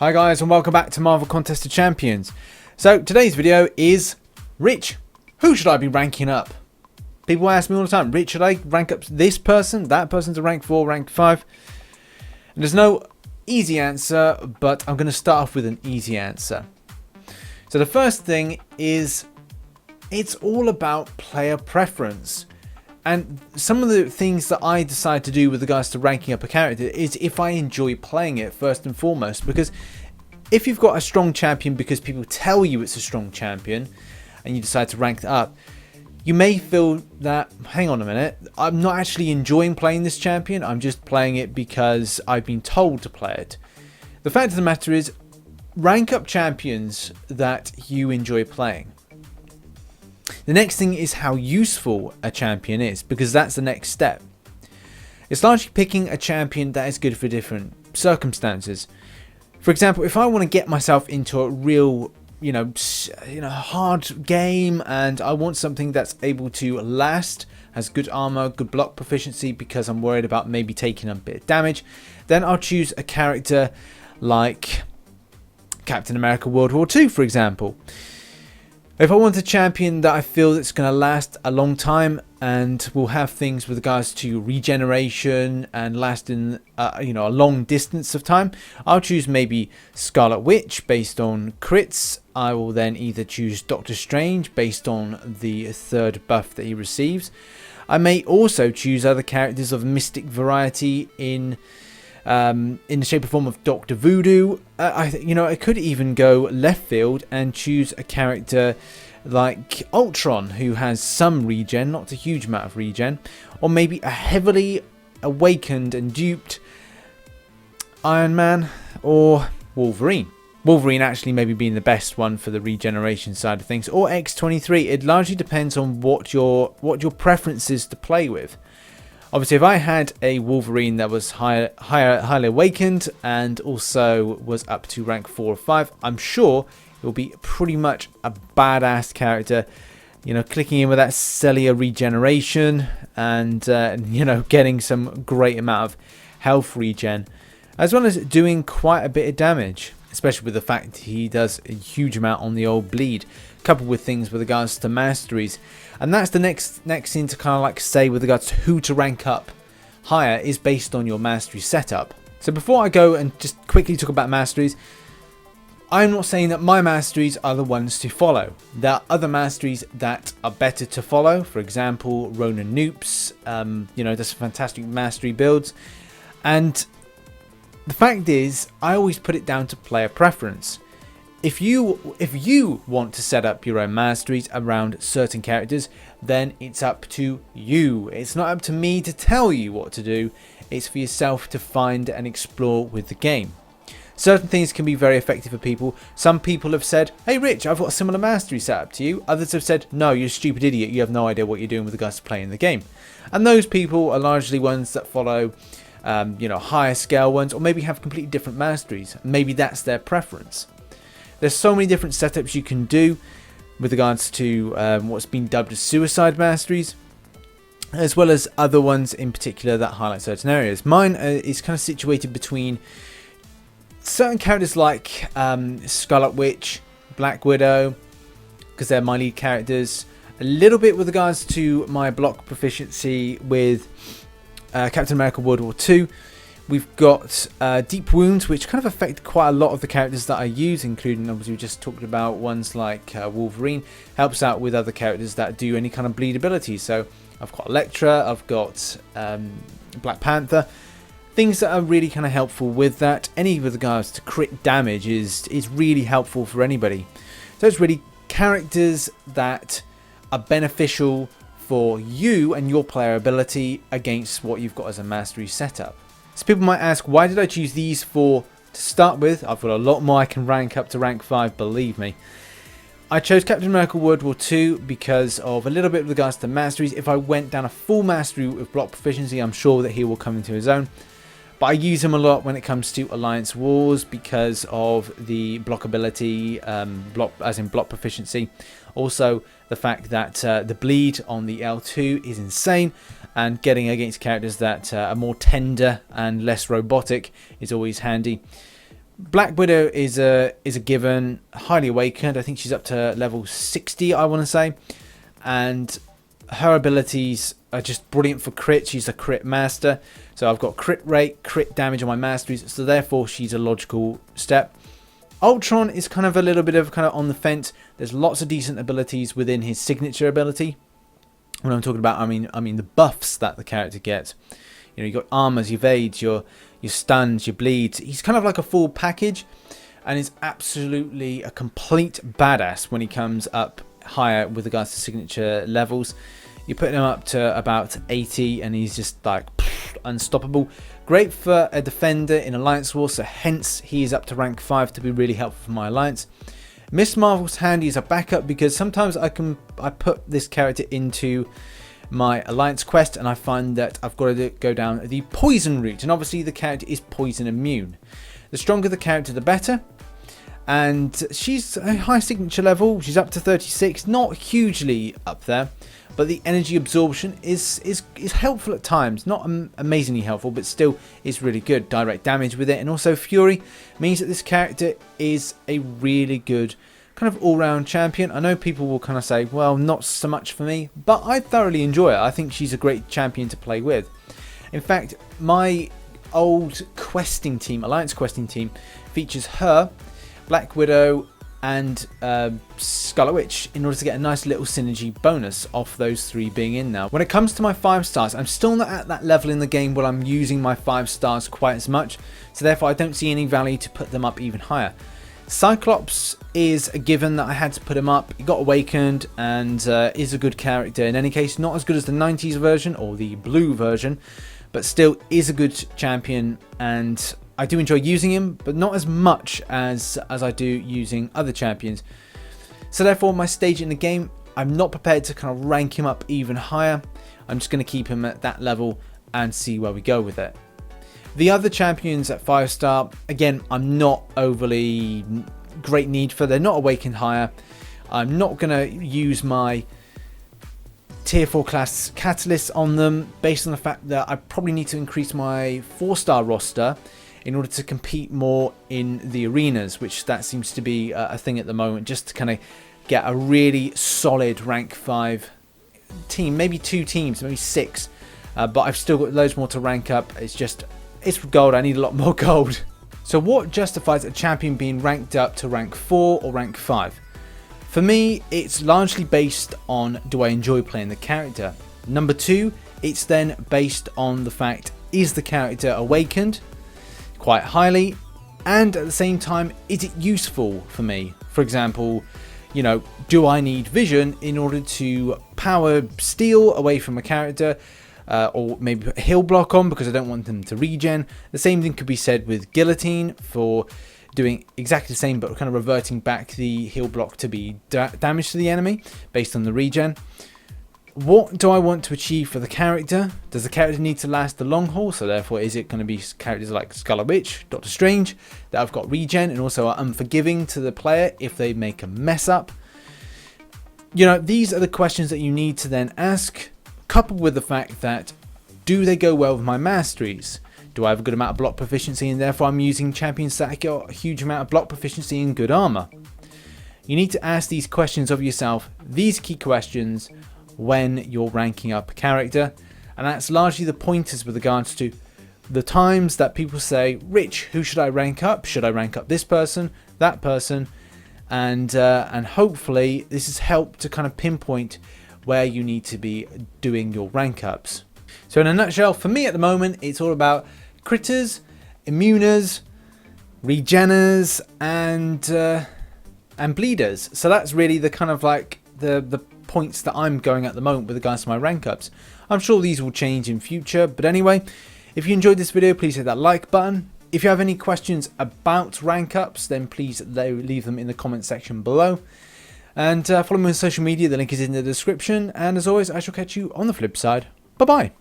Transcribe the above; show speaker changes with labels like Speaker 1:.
Speaker 1: Hi guys, and welcome back to Marvel Contest of Champions. So today's video is Rich. Who should I be ranking up? People ask me all the time, Rich, should I rank up this person, that person to rank 4, rank 5? And there's no easy answer, but I'm going to start off with an easy answer. So the first thing is, it's all about player preference. And some of the things that I decide to do with regards to ranking up a character is if I enjoy playing it first and foremost. Because if you've got a strong champion because people tell you it's a strong champion and you decide to rank it up, you may feel that, hang on a minute, I'm not actually enjoying playing this champion, I'm just playing it because I've been told to play it. The fact of the matter is, rank up champions that you enjoy playing. The next thing is how useful a champion is, because that's the next step. It's largely picking a champion that is good for different circumstances. For example, if I want to get myself into a real, hard game and I want something that's able to last, has good armor, good block proficiency, because I'm worried about maybe taking a bit of damage, then I'll choose a character like Captain America World War II, for example. If I want a champion that I feel that's going to last a long time and will have things with regards to regeneration and last in a long distance of time, I'll choose maybe Scarlet Witch based on crits. I will then either choose Doctor Strange based on the third buff that he receives. I may also choose other characters of mystic variety in the shape or form of Dr. Voodoo. I could even go left field and choose a character like Ultron, who has some regen, not a huge amount of regen, or maybe a heavily awakened and duped Iron Man or Wolverine. Wolverine actually maybe being the best one for the regeneration side of things, or X-23. It largely depends on what your preference is to play with. Obviously, if I had a Wolverine that was highly awakened and also was up to rank 4 or 5, I'm sure it will be pretty much a badass character. Clicking in with that cellular regeneration and, getting some great amount of health regen, as well as doing quite a bit of damage, especially with the fact he does a huge amount on the old bleed, coupled with things with regards to masteries. And that's the next thing to kind of like say with regards to who to rank up higher is based on your mastery setup. So before I go and just quickly talk about masteries, I'm not saying that my masteries are the ones to follow. There are other masteries that are better to follow. For example, Ronan Noops, there's some fantastic mastery builds. And the fact is, I always put it down to player preference. If you want to set up your own masteries around certain characters, then it's up to you. It's not up to me to tell you what to do. It's for yourself to find and explore with the game. Certain things can be very effective for people. Some people have said, hey Rich, I've got a similar mastery set up to you. Others have said, no, you're a stupid idiot. You have no idea what you're doing with regards to playing the game. And those people are largely ones that follow higher scale ones, or maybe have completely different masteries. Maybe that's their preference. There's so many different setups you can do with regards to what's been dubbed as suicide masteries, as well as other ones in particular that highlight certain areas. Mine is kind of situated between certain characters like Scarlet Witch, Black Widow, because they're my lead characters. A little bit with regards to my block proficiency with Captain America World War II. We've got Deep Wounds, which kind of affect quite a lot of the characters that I use, including, obviously, we just talked about ones like Wolverine. Helps out with other characters that do any kind of bleed ability. So I've got Elektra, I've got Black Panther. Things that are really kind of helpful with that. Any with regards to crit damage is really helpful for anybody. So it's really characters that are beneficial for you and your player ability against what you've got as a mastery setup. So people might ask, why did I choose these 4 to start with? I've got a lot more I can rank up to rank 5, believe me. I chose Captain America World War II because of a little bit with regards to masteries. If I went down a full mastery with block proficiency, I'm sure that he will come into his own. But I use him a lot when it comes to Alliance Wars because of the block ability, block proficiency. Also, the fact that the bleed on the L2 is insane, and getting against characters that are more tender and less robotic is always handy. Black Widow is a given, highly awakened. I think she's up to level 60, I want to say, and her abilities are just brilliant for crit. She's a crit master, so I've got crit rate, crit damage on my masteries, so therefore she's a logical step. Ultron is kind of a little bit of on the fence. There's lots of decent abilities within his signature ability. When I'm talking about, I mean the buffs that the character gets. You know, you got armors, your evades, your stuns, your bleeds. He's kind of like a full package, and is absolutely a complete badass when he comes up higher with regards to signature levels. You put him up to about 80 and he's just like unstoppable. Great for a defender in Alliance War, so hence he is up to rank 5 to be really helpful for my alliance. Miss Marvel's handy as a backup because sometimes I put this character into my alliance quest and I find that I've got to go down the poison route, and obviously the character is poison immune. The stronger the character, the better. And she's a high signature level. She's up to 36, not hugely up there, but the energy absorption is helpful at times. Not amazingly helpful, but still is really good. Direct damage with it, and also Fury means that this character is a really good kind of all-round champion. I know people will kind of say, well, not so much for me, but I thoroughly enjoy it. I think she's a great champion to play with. In fact, my old questing team, alliance questing team, features her, Black Widow and Scarlet Witch in order to get a nice little synergy bonus off those three being in now. When it comes to my 5 stars, I'm still not at that level in the game where I'm using my 5 stars quite as much, so therefore I don't see any value to put them up even higher. Cyclops is a given that I had to put him up. He got awakened and is a good character in any case. Not as good as the 90s version or the blue version, but still is a good champion, and I do enjoy using him, but not as much as I do using other champions. So therefore, my stage in the game, I'm not prepared to kind of rank him up even higher. I'm just going to keep him at that level and see where we go with it. The other champions at 5 star, again, I'm not overly great need for. They're not awakened higher. I'm not going to use my tier 4 class catalysts on them based on the fact that I probably need to increase my 4-star roster in order to compete more in the arenas, which that seems to be a thing at the moment, just to kind of get a really solid rank 5 team, maybe 2 teams, maybe 6, but I've still got loads more to rank up. It's gold. I need a lot more gold. So what justifies a champion being ranked up to rank 4 or rank 5? For me, it's largely based on, do I enjoy playing the character? Number 2, it's then based on the fact, is the character awakened quite highly, and at the same time, is it useful for me? For example, you know, do I need vision in order to power steal away from a character, or maybe put a heal block on because I don't want them to regen? The same thing could be said with guillotine for doing exactly the same, but kind of reverting back the heal block to be damage to the enemy based on the regen. What do I want to achieve for the character? Does the character need to last the long haul? So therefore, is it going to be characters like Scarlet Witch, Doctor Strange, that have got regen and also are unforgiving to the player if they make a mess up? You know, these are the questions that you need to then ask, coupled with the fact that, do they go well with my masteries? Do I have a good amount of block proficiency and therefore I'm using champions that got a huge amount of block proficiency and good armor? You need to ask these questions of yourself, these key questions, when you're ranking up a character, and that's largely the pointers with regards to the times that people say, Rich, who should I rank up? Should I rank up this person, that person? And hopefully this has helped to kind of pinpoint where you need to be doing your rank ups. So in a nutshell, for me at the moment, it's all about critters, immuners, regeners, and bleeders. So that's really the kind of like the points that I'm going at the moment with regards to my rank ups. I'm sure these will change in future, but anyway, if you enjoyed this video, please hit that like button. If you have any questions about rank ups, then please leave them in the comment section below. And follow me on social media, the link is in the description. And as always, I shall catch you on the flip side. Bye bye.